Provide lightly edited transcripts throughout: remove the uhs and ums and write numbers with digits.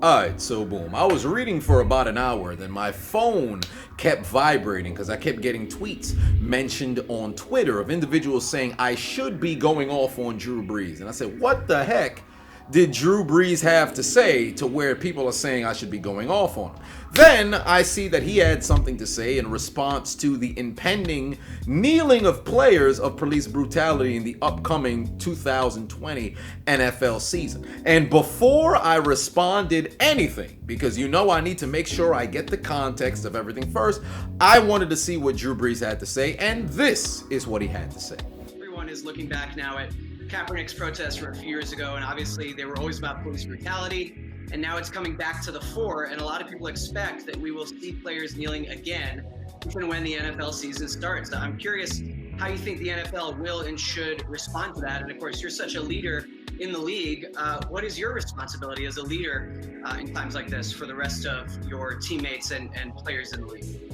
Alright, so boom. I was reading for about an hour, then my phone kept vibrating because I kept getting tweets mentioned on Twitter of individuals saying I should be going off on Drew Brees. And I said, what the heck did Drew Brees have to say to where people are saying I should be going off on him? Then I see that he had something to say in response to the impending kneeling of players of police brutality in the upcoming 2020 NFL season. And before I responded anything, because you know I need to make sure I get the context of everything first, I wanted to see what Drew Brees had to say, and this is what he had to say. Everyone is looking back now at Kaepernick's protests from a few years ago, and obviously they were always about police brutality. And now it's coming back to the fore, and a lot of people expect that we will see players kneeling again even when the NFL season starts. I'm curious how you think the NFL will and should respond to that. And of course, you're such a leader in the league. What is your responsibility as a leader in times like this for the rest of your teammates and players in the league?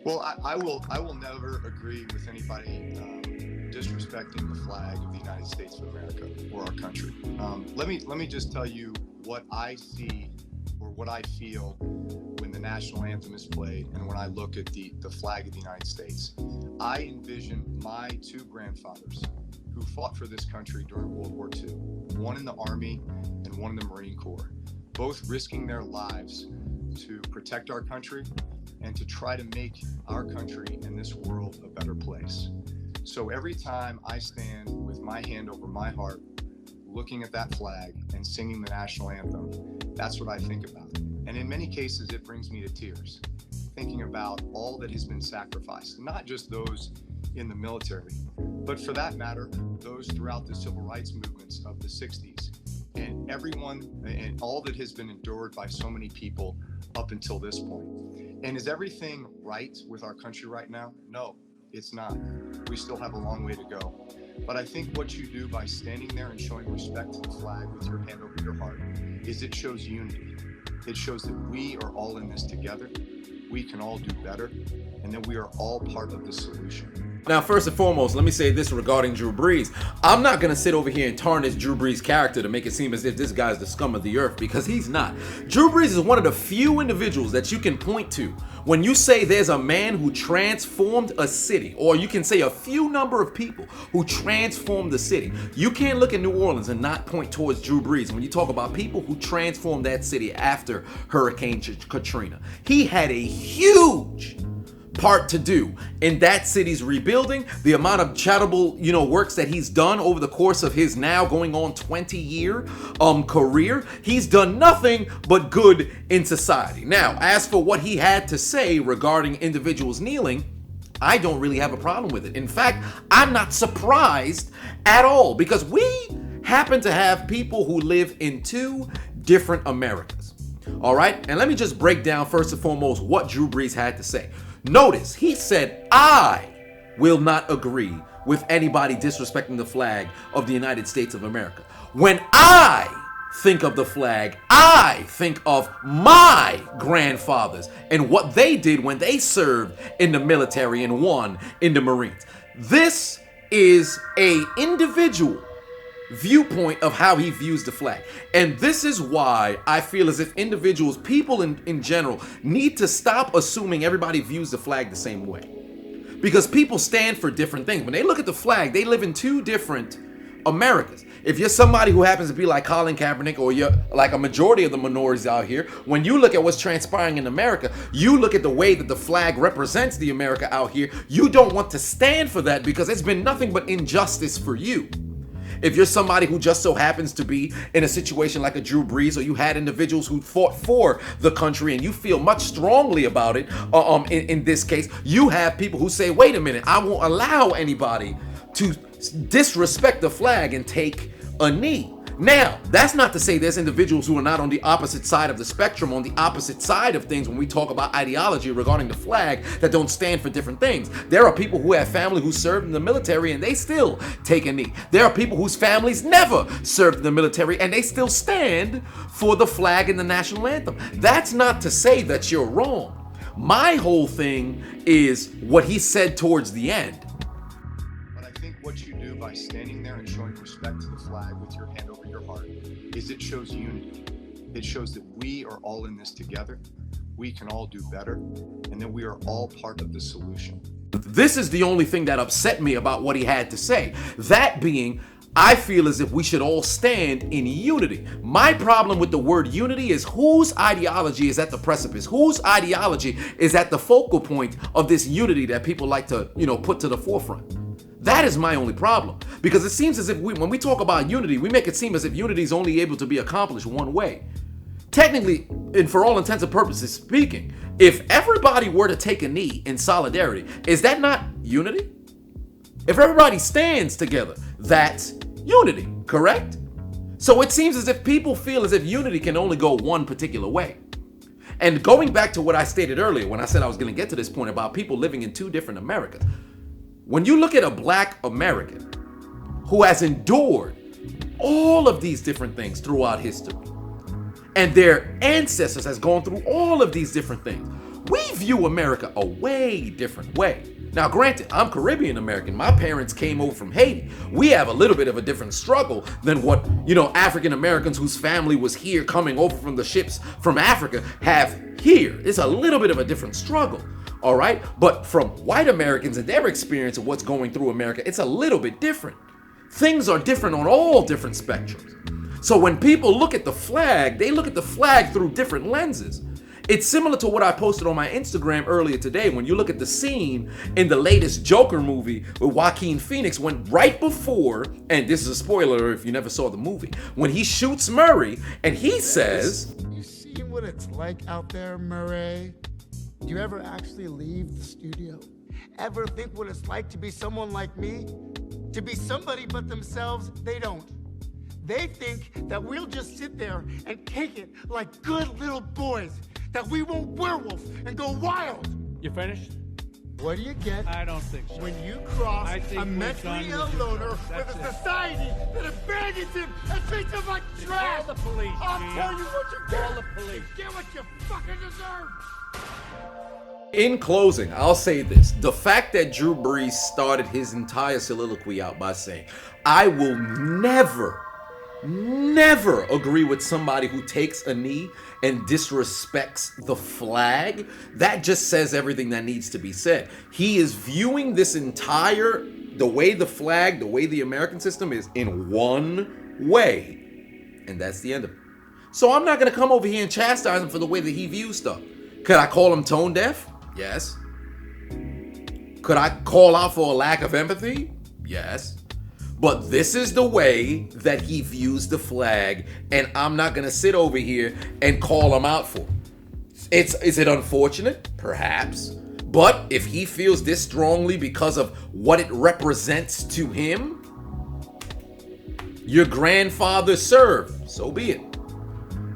Well, I will never agree with anybody disrespecting the flag of the United States of America or our country. Let me just tell you what I see or what I feel when the national anthem is played and when I look at the flag of the United States. I envision my two grandfathers who fought for this country during World War II, one in the Army and one in the Marine Corps, both risking their lives to protect our country and to try to make our country and this world a better place. So every time I stand with my hand over my heart, looking at that flag and singing the national anthem, that's what I think about. And in many cases, it brings me to tears, thinking about all that has been sacrificed, not just those in the military, but for that matter, those throughout the civil rights movements of the 60s, and everyone and all that has been endured by so many people up until this point. And is everything right with our country right now? No. It's not. We still have a long way to go. But I think what you do by standing there and showing respect to the flag with your hand over your heart is it shows unity. It shows that we are all in this together. We can all do better, and that we are all part of the solution. Now, first and foremost, let me say this regarding Drew Brees. I'm not going to sit over here and tarnish Drew Brees' character to make it seem as if this guy's the scum of the earth, because he's not. Drew Brees is one of the few individuals that you can point to when you say there's a man who transformed a city, or you can say a few number of people who transformed the city. You can't look at New Orleans and not point towards Drew Brees when you talk about people who transformed that city after Hurricane Katrina. He had a huge part to do in that city's rebuilding. The amount of charitable, works that he's done over the course of his now going on 20-year career, he's done nothing but good in society. Now, as for what he had to say regarding individuals kneeling, I don't really have a problem with it. In fact, I'm not surprised at all, because we happen to have people who live in two different Americas. All right? And let me just break down first and foremost what Drew Brees had to say. Notice, he said, I will not agree with anybody disrespecting the flag of the United States of America. When I think of the flag, I think of my grandfathers and what they did when they served in the military and won in the Marines. This is an individual viewpoint of how he views the flag. And this is why I feel as if individuals, people in general, need to stop assuming everybody views the flag the same way. Because people stand for different things. When they look at the flag, they live in two different Americas. If you're somebody who happens to be like Colin Kaepernick, or you're like a majority of the minorities out here, when you look at what's transpiring in America, you look at the way that the flag represents the America out here, you don't want to stand for that because it's been nothing but injustice for you. If you're somebody who just so happens to be in a situation like a Drew Brees, or you had individuals who fought for the country and you feel much strongly about it, in this case, you have people who say, wait a minute, I won't allow anybody to disrespect the flag and take a knee. Now, that's not to say there's individuals who are not on the opposite side of the spectrum, on the opposite side of things when we talk about ideology regarding the flag, that don't stand for different things. There are people who have family who served in the military and they still take a knee. There are people whose families never served in the military and they still stand for the flag and the national anthem. That's not to say that you're wrong. My whole thing is what he said towards the end. But I think what you do by standing there and showing respect to the flag with your hand over your heart is it shows unity. It shows that we are all in this together. We can all do better, and that we are all part of the solution. This is the only thing that upset me about what he had to say. That being, I feel as if we should all stand in unity. My problem with the word unity is whose ideology is at the precipice? Whose ideology is at the focal point of this unity that people like to, put to the forefront? That is my only problem. Because it seems as if when we talk about unity, we make it seem as if unity is only able to be accomplished one way. Technically, and for all intents and purposes speaking, if everybody were to take a knee in solidarity, is that not unity? If everybody stands together, that's unity, correct? So it seems as if people feel as if unity can only go one particular way. And going back to what I stated earlier when I said I was going to get to this point about people living in two different Americas, when you look at a black American who has endured all of these different things throughout history, and their ancestors has gone through all of these different things, we view America a way different way. Now, granted, I'm Caribbean American. My parents came over from Haiti. We have a little bit of a different struggle than what, African Americans whose family was here coming over from the ships from Africa have here. It's a little bit of a different struggle, all right? But from white Americans and their experience of what's going through America, it's a little bit different. Things are different on all different spectrums. So when people look at the flag, they look at the flag through different lenses. It's similar to what I posted on my Instagram earlier today. When you look at the scene in the latest Joker movie with Joaquin Phoenix, when right before, and this is a spoiler if you never saw the movie, when he shoots Murray and he says, "You see what it's like out there, Murray? Do you ever actually leave the studio? Ever think what it's like to be someone like me? To be somebody but themselves? They don't. They think that we'll just sit there and take it like good little boys, that we won't werewolf and go wild." You finished? What do you get I don't think so. when you cross I think a we're mentally done ill with loner this. with That's a it. society that abandons him and treats him like trash? Call the police, I'll Gene. tell you what you get. Call the police. You get what you fucking deserve. in closing, I'll say this. The fact that Drew Brees started his entire soliloquy out by saying, I will never agree with somebody who takes a knee and disrespects the flag, that just says everything that needs to be said. He is viewing this entire, the way the flag, the way the American system is, in one way. And that's the end of it. So I'm not going to come over here and chastise him for the way that he views stuff. Could I call him tone deaf? Yes. Could I call out for a lack of empathy? Yes. But this is the way that he views the flag, and I'm not going to sit over here and call him out for it. Is it unfortunate? Perhaps. But if he feels this strongly because of what it represents to him, your grandfather served, so be it.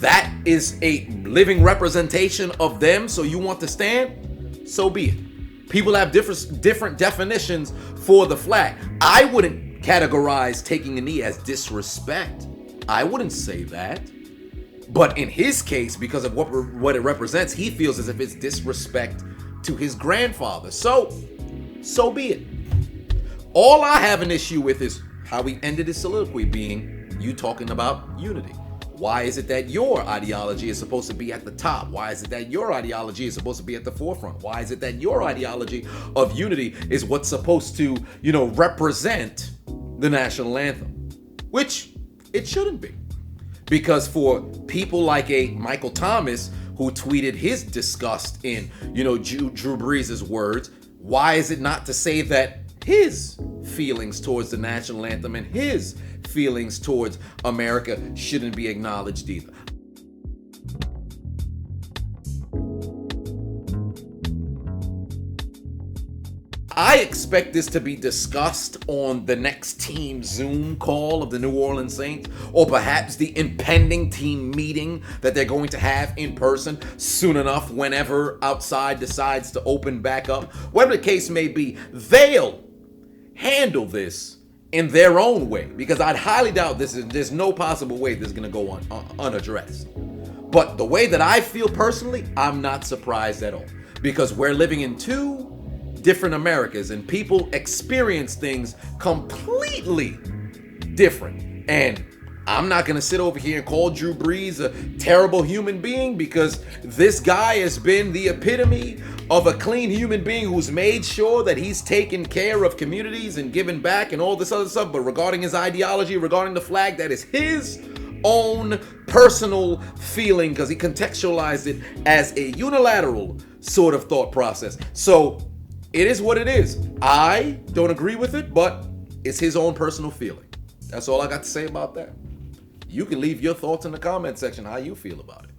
That is a living representation of them, so you want to stand? So be it. People have different definitions for the flag. I wouldn't categorize taking a knee as disrespect. I wouldn't say that. But in his case, because of what it represents, he feels as if it's disrespect to his grandfather. So be it. All I have an issue with is how he ended his soliloquy, being you talking about unity. Why is it that your ideology is supposed to be at the top? Why is it that your ideology is supposed to be at the forefront? Why is it that your ideology of unity is what's supposed to, represent the national anthem? Which it shouldn't be. Because for people like a Michael Thomas, who tweeted his disgust in, Drew Brees' words, why is it not to say that his feelings towards the national anthem and his feelings towards America shouldn't be acknowledged either? I expect this to be discussed on the next team Zoom call of the New Orleans Saints, or perhaps the impending team meeting that they're going to have in person soon enough whenever outside decides to open back up. Whatever the case may be, they'll handle this in their own way, because I'd highly doubt there's no possible way this is going to go unaddressed. But the way that I feel personally, I'm not surprised at all, because we're living in two different Americas and people experience things completely different. And I'm not going to sit over here and call Drew Brees a terrible human being, because this guy has been the epitome of a clean human being who's made sure that he's taken care of communities and given back and all this other stuff. But regarding his ideology, regarding the flag, that is his own personal feeling, because he contextualized it as a unilateral sort of thought process. So it is what it is. I don't agree with it, but it's his own personal feeling. That's all I got to say about that. You can leave your thoughts in the comment section, how you feel about it.